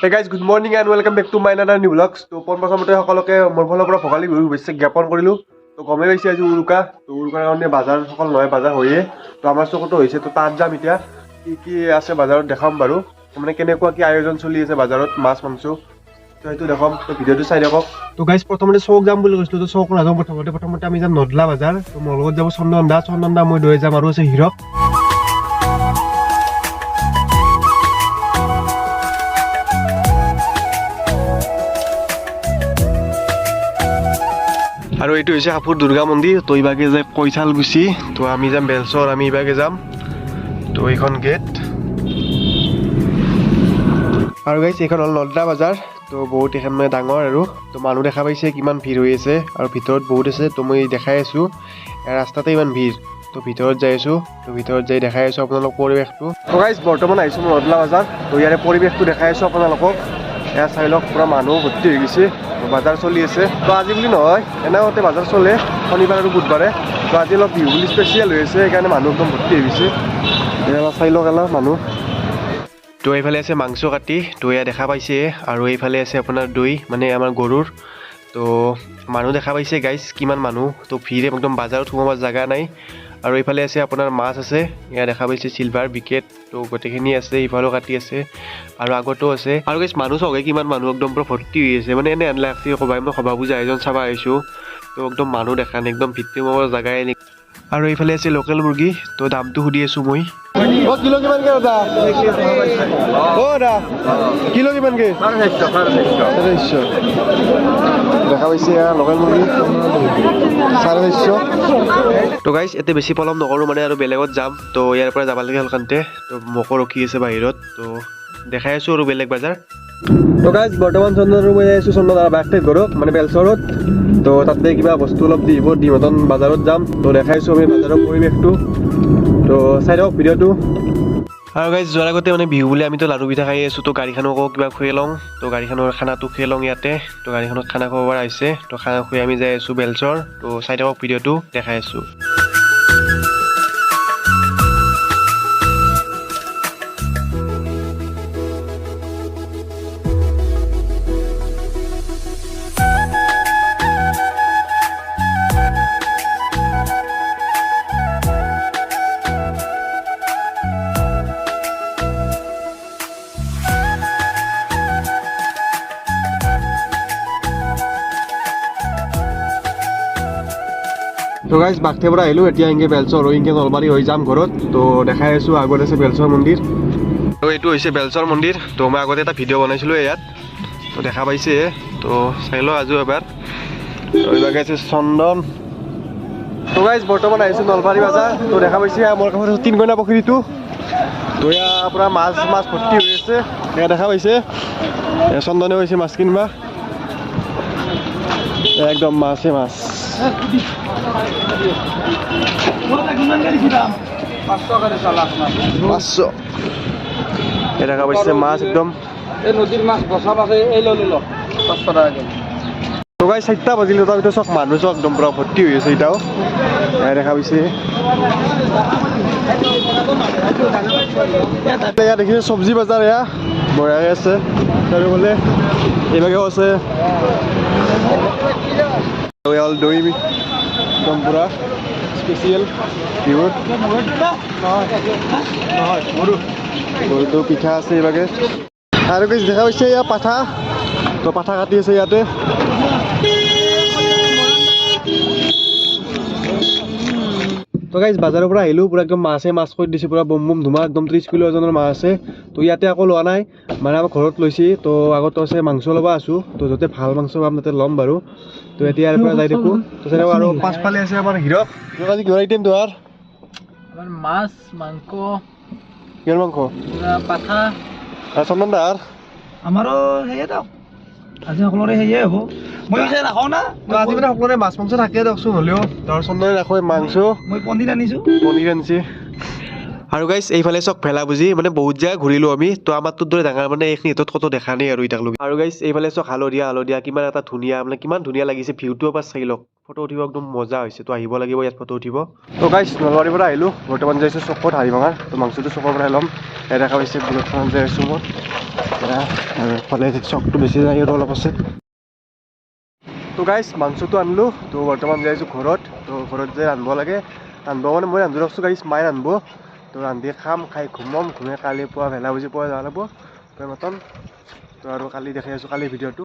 Hey guys, good morning and welcome back to my another new vlogs. তো প্ৰথমতে সকলোকে মোৰ ফালৰ পৰা ভোগালী বিহুৰ শুভেচ্ছা জ্ঞাপন কৰিলোঁ। তো গমেই পাইছে আজি উৰুকা। তো উৰুকাৰ কাৰণে বাজাৰ সকল নহয় বাজাৰ হৈয়ে। তো আমাৰ চকতো হৈছে। তো তাত যাম এতিয়া। কি আছে বাজাৰত দেখাম বাৰু। মানে কেনেকুৱা কি আয়োজন চলি আছে বাজাৰত মাছ মাংস। তো সেইটো দেখাম। তো ভিডিঅ'টো চাই থাকক। তো গাইজ প্ৰথমতে চৌক যাম বুলি কৈছিলোঁ। তো চৌক নাযাওঁ প্ৰথমতে আমি যাম নদলা বাজাৰ। তো মোৰ লগত যাব চন্দন দা মই লৈ যাম আৰু আছে হিৰক। আৰু এইটো হৈছে হাফুৰ দুৰ্গা মন্দিৰ। তো ইভাগে যায় কৈঠালগুচি। তো আমি যাম বেলচৰ, আমি ইভাগে যাম। তো এইখন গেট আৰু গাইছ এইখন হ'ল নদলা বাজাৰ। তো বহুত এখন মানে ডাঙৰ আৰু তো মানুহ দেখা পাইছে কিমান ভিৰ হৈ আছে আৰু ভিতৰত বহুত আছে। তো মই দেখাই আছোঁ ৰাস্তাতে ইমান ভিৰ। তো ভিতৰত যাই আছোঁ। তো ভিতৰত যাই দেখাই আছোঁ আপোনালোক পৰিৱেশটো। তো গাইছ বৰ্তমান আহিছোঁ মই নদলা বাজাৰ। তো ইয়াৰে পৰিৱেশটো দেখাই আছোঁ আপোনালোকক। এয়া চাই লওক পুৰা মানুহ ভৰ্তি হৈ গৈছে। বাজাৰ চলি আছে। তো আজি বুলি নহয় এনেওতে বাজাৰ চলে শনিবাৰ আৰু বুধবাৰে। তো আজি অলপ বিহু বুলি স্পেচিয়েল হৈ আছে সেইকাৰণে মানুহ একদম ভৰ্তি হৈ গৈছে। এয়া চাই লওক এলা মানুহ। তো এইফালে আছে মাংস কাটি। তো এয়া দেখা পাইছে আৰু এইফালে আছে আপোনাৰ দৈ মানে আমাৰ গৰুৰ। তো মানুহ দেখা পাইছে গাইজ কিমান মানুহ। তো ভিৰ একদম বাজাৰত সোমাব জেগা নাই। আৰু এইফালে আছে আপোনাৰ মাছ আছে। এয়া দেখা পাইছে চিলভাৰ বিকেট। তো গোটেইখিনি আছে ইফালেও কাটি আছে আৰু আগতো আছে। আৰু গাইজ মানুহ চাওক কিমান মানুহ একদম পুৰা ভৰ্তি হৈ আছে। মানে এনে লাগছে সবাই মই সভা পূজা আয়োজন চাব আহিছোঁ। তো একদম মানুহ দেখা নাই একদম ভিত্তি সোমাব জেগাই নাই। আৰু এইফালে আছে লোকেল মুৰ্গী। তো দামটো সুধি আছোঁ মই। কিলো কিমানকে দাদা? কিলো কিমানকে? 450 দেখা পাইছে লোকেল মুৰ্গী 450। তো গাইজ এতিয়া বেছি পলম নকৰোঁ মানে আৰু বেলেগত যাম। তো ইয়াৰ পৰা যাব লাগে অলকান্তে। তো মোকো ৰখি আছে বাহিৰত। তো দেখাই আছোঁ আৰু বেলেগ বাজাৰ। তো গাইজ বৰ্তমান চন্দনৰ মই আছোঁ চন্দন বাঘটেক ঘৰত মানে বেলচৰত। তো তাতে কিবা বস্তু অলপ দিম নতুন বাজাৰত যাম। তো দেখাইছোঁ আমি বাজাৰৰ পৰিৱেশটো। তো চাই থাকক ভিডিঅ'টো। আৰু গাইজ যোৱাৰ আগতে মানে বিহু বুলি আমিতো লাড়ু পিঠা খাই আছোঁ। তো গাড়ীখনকো কিবা খুৱাই লওঁ। তো গাড়ীখনৰ খানাটো খুৱাই লওঁ ইয়াতে। তো গাড়ীখনত খানা খুৱাব পৰা হৈছে। তো খানা খুৱাই আমি যাই আছোঁ বেলচৰ। তো চাই থাকক ভিডিঅ'টো দেখাই আছোঁ। তো গাইজ বাঘটেৰ পৰা আহিলোঁ এতিয়া ইনকে বেলচৰ আৰু ইনকে নলবাৰী হৈ যাম ঘৰত। তো দেখাই আছোঁ আগত আছে বেলচৰ মন্দিৰ। তো এইটো হৈছে বেলচৰ মন্দিৰ। তো মই আগতে এটা ভিডিঅ' বনাইছিলোঁ ইয়াত। তো দেখা পাইছে। তো চাই লওঁ আজিও এবাৰ। তো এইভাগে আছে চন্দন। তো গাইজ বৰ্তমান আহিছোঁ নলবাৰী বাজাৰ। তো দেখা পাইছে মোৰ কাষত আছে তিনকইনা পুখুৰীটো। তো এয়া আপোনাৰ মাছ ভৰ্তি হৈ আছে। এয়া দেখা পাইছে চন্দনে হৈছে মাছ কিনবা। একদম মাছে মাছ। 500 দেখা পাইছে মাছ একদম নদীর মাছ বসা মাছে এই লো 500 টাকা। তো গাইজ 4টা বাজিলে তাৰ ভিতৰত চব মানুহ চব একদম পুৰা ভৰ্তি হৈ আছে এতিয়াও দেখা পাইছে। এয়া দেখিছে চব্জি বজাৰ এয়া বঢ়িয়াকৈ আছে। চাৰিওফালে এইভাগেও আছে দৈ একদম পুৰা স্পেচিয়েল বিহুত। দৈটো পিঠা আছে এইভাগে আৰু কিছু দেখা পাইছে এয়া পাঠা। তো পাঠা কাটি আছে ইয়াতে। তো গাইজ বাজাৰৰ পৰা আহিলোঁ পুৰা একদম মাছে মাছ কৰি দিছে পুৰা বম ধুমা একদম 30 কিলো ওজনৰ মাছ আছে। তো ইয়াতে আকৌ লোৱা নাই মানে আমাৰ ঘৰত লৈছে। তো আগতো আছে মাংস ল'ব আছোঁ। তো যাতে ভাল মাংস পাম তাতে ল'ম বাৰু। তো এতিয়া ইয়াৰ পৰা যাই থাকোঁ। তো চাই আৰু পাছফালে আছে আমাৰ হিৰক। আজি কিহৰ আইটেম তোৰ? আমাৰ মাছ মাংস কিহৰ মাংস? পাঠা আৰু চন্দন দাৰ আমাৰও সেয়ে দাও আজি সকলোৰে সেয়ে হ'ব। মই পিছে নাখাওঁ না। আজি মানে সকলোৰে মাছ মাংস থাকে দিয়কচোন হ'লেও ধৰ চন্দনে ৰাখোঁ মাংস মই পনীৰ আনিছোঁ। পনীৰ আনিছে। আৰু গাইজ এইফালে চক ভেলা বুজি মানে বহুত জেগা ঘূৰিলোঁ আমি। তো আমাৰটোৰ দৰে ডাঙৰ মানে এইখিনিত ক'তো দেখা নাই আৰু এতিয়ালৈকে। আৰু গাইজ এইফালে চক হালধীয়া কিমান এটা ধুনীয়া মানে কিমান ধুনীয়া লাগিছে ভিউটো এবাৰ চাই লওক। ফটো উঠিব একদম মজা হৈছে। তো আহিব লাগিব ইয়াত ফটো উঠিব। তো গাইজ নলবাৰীৰ পৰা আহিলোঁ বৰ্তমান যাইছোঁ চকত হাৰিভাঙাৰ। তো মাংসটো চকৰ পৰাই ল'ম। এয়া দেখা পাইছে বুলেটখনত যাই আছোঁ মই এয়া আৰু ফালে চকটো বেছি যায় আৰু অলপ আছে তো গাইছ মাংসটো আনিলোঁ তো বৰ্তমান যাই আছোঁ ঘৰত তো ঘৰত যাই ৰান্ধিব লাগে ৰান্ধিব মানে মই ৰান্ধি ৰাখছোঁ গাইছ মায়ে ৰান্ধিব তো ৰান্ধি খাম খাই ঘুমাই কালি পুৱা ভেলা বুজি পুৱা যাব লাগিব তো মতন তো আৰু কালি দেখাই আছোঁ কালিৰ ভিডিঅ'টো